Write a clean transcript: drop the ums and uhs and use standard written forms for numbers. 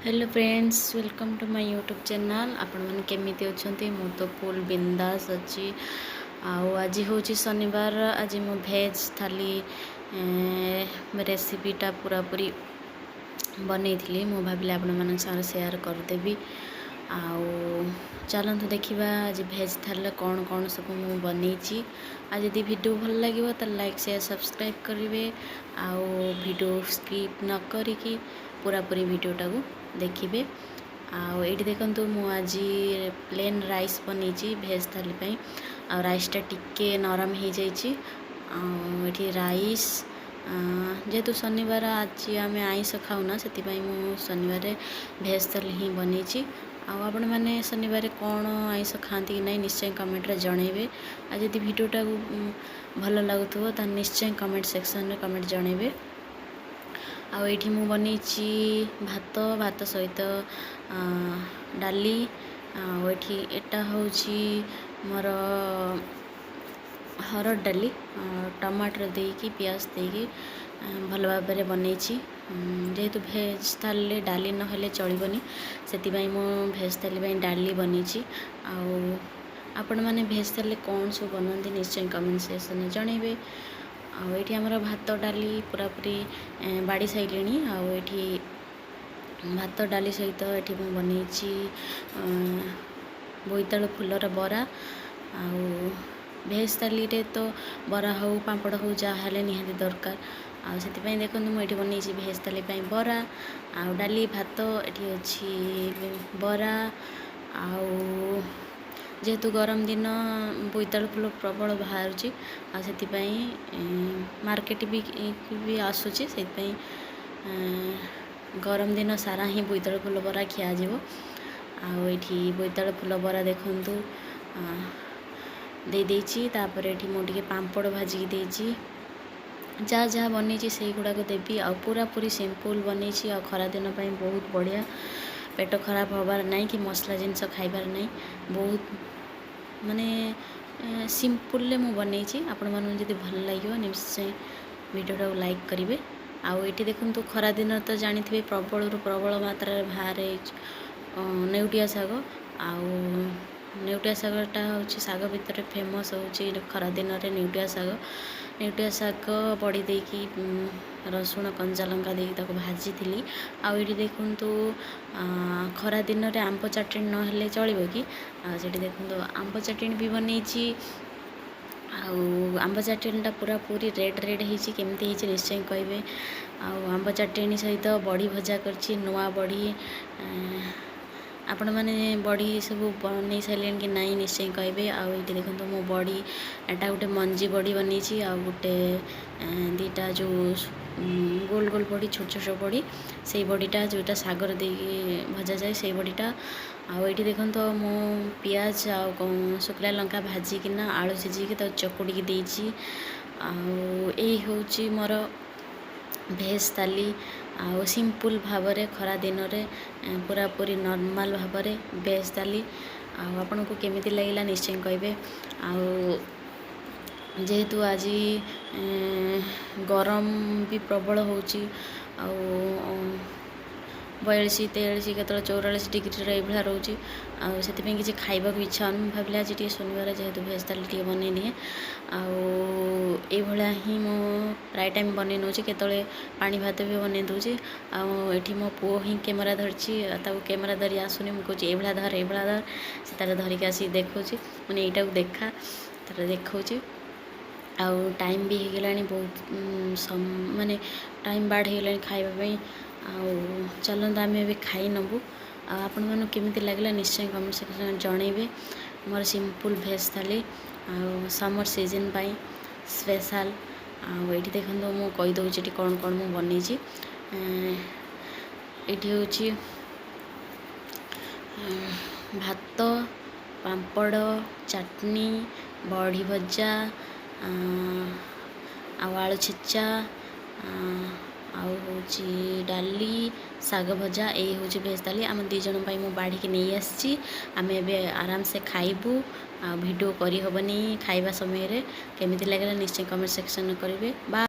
Hello friends, welcome to my YouTube channel. आपण मैंने केमिति अच्छे मु तो फुल बिंदास अच्छी। आज हूँ शनिवार। आज मु भेज थाली रेसिपीटा पूरा पूरी बनई थी। मु भाविली आपण मान शेयर करदेवी। चलतु देखा आज भेज थाली कौन कौन सब मु बनई। आज यदि वीडियो भल लगे तो लाइक शेयर सब्सक्राइब करेंगे। वीडियो स्किप न करी पूरा पूरी वीडियोटा को देखिए। ये देखो मु आज प्लेन राइस बनई भेज थाली। राइसटा टिके नरम हो जाइए। राइस जेहेतु शनिवार आज आम आइंस खाऊना से मु शनिवार भेज थाली ही बनई। आपण मैंने शनिवार कौन आइंस खाती कि नहीं निश्चय कमेंट रे जनइबे। आज यदि वीडियोटा भल लगुव तो निश्चय कमेंट सेक्शन में कमेंट जनइबे। आठी मु बनई भात भात सहित डाली। एटा हूँ मोर हरड़ डाली टमाटर देकी पियाज देकी भल भाव बनई। जेहेतु भेज थाली डाली नहेले चलबनी से मु भेज थाली डाली बनई। आपण मैंने भेज थाली कौन सब बनाते निश्चय कमेंट सेक्शन में जनइबे। आठी आमर भात डाली पूरा पूरी बाड़ी सारे। आठी भात डाली सहित ये मु बनई बोईतालु फुलर बरा। भेज थाली रे तो बरा हो पापड़ हो जहाँ निहाती दरकार। से देखो मुझे बनई भेज थाली बरा डाली भात। ये अच्छी बरा जेहेतु गरम दिन बोईतालु फुल प्रबल बाहर से मार्केट भी आसूची से गरम दिन सारा ही बोईतालु फुल बरा खियाजी। आठी बोईतालु फुल बरा देखु देपर ये मुझे पापड़ भाजिकी देची जहाँ जहाँ बनई से गुड़ाक देवी। पूरा पूरी सिंपल बनई। खरा दिन बहुत बढ़िया। पेट खराब होबार नहीं कि मसला जिनस खाइबार नहीं। बहुत माने सिंपल मु बनई। आपण मानू जब भल लगे निश्चय वीडियोटा लाइक करेंगे। आठी देखो खरा दिन तो जानी थे प्रबल प्रबल मात्रा बाहर नेउटिया शाग। नेउटिया शागटा हूँ शाग भितर फेमस हो खरा दिन में नेउटिया शाग। नेउटिया शाग बड़ी देकी रसुण कंचा लंका देकी भाजी थी। आठी देखु खरा दिन में आंब चटणी ना चलो कि से देखो आंब चटणी भी बनई। आंब चटणीटा पूरा पूरी रेड रेड होमती निश्चय कहे। आंब चटणी सहित बड़ी भजा कर नुआ बड़ी। आपण मैंने बड़ी सब बनई सारे कि नहीं निश्चय कहे। ये देखो मो बड़ी एटा गोटे मंजी बड़ी बनई। गोटे दीटा जो गोल गोल बड़ी छोट छोट बड़ी से बड़ीटा जोटा सागर दे भजा जाए से बड़ीटा। आठी देखो तो मो पियाज शुखला लंका भाजिकिना आलू सीझिकी तो चकुड़ी देची। हूँ मोर भेज थाली सिंपल भाव खरा दिन में पूरा पूरी नॉर्मल भाव भेज थाली। आपन को केमिति लगिला निश्चय कहे। जेहेतु आज गरम भी प्रबल हो 42 43 के 44 डिग्री ये रोचे। से किसी खाइबा इच्छा हम भाविले आज शनिवार जेहेतु भेज थाली टे बनई निए। ये ही मो प्राय टाइम बनई नौ केतले पानी भात भी बनई दूसरी। आठी मो पुओ ही कैमेरा धरची कैमेरा धरी आसुनी मुझे ये धर ये धर से तार धरिक आसी देखा मैंने यहीटा को देखा तार देखा। टाइम भी हो गला बहुत माने टाइम बाढ़ हो गला खाइबापी। चलते आम ए खाई नबू। आपण मन केमिति लगे निश्चय कमेंट सेक्शन जनइबे। मोर सिंपल भेज थाली समर सीजन पाई स्पेशल। ये देखो मु कहीदे कौन कौन मु बनई। ये हूँ भात पापड़ चटनी बड़ी भजा आलू छेचा हूँ डाली साग भजा। ये हूँ भेज थाली आम दी जन मु बाढ़ की नहीं आसी। आम ए आराम से खाइबू। वीडियो करी हबनी खाइबा समय केमिति लगे निश्चय कमेंट सेक्शन करेंगे।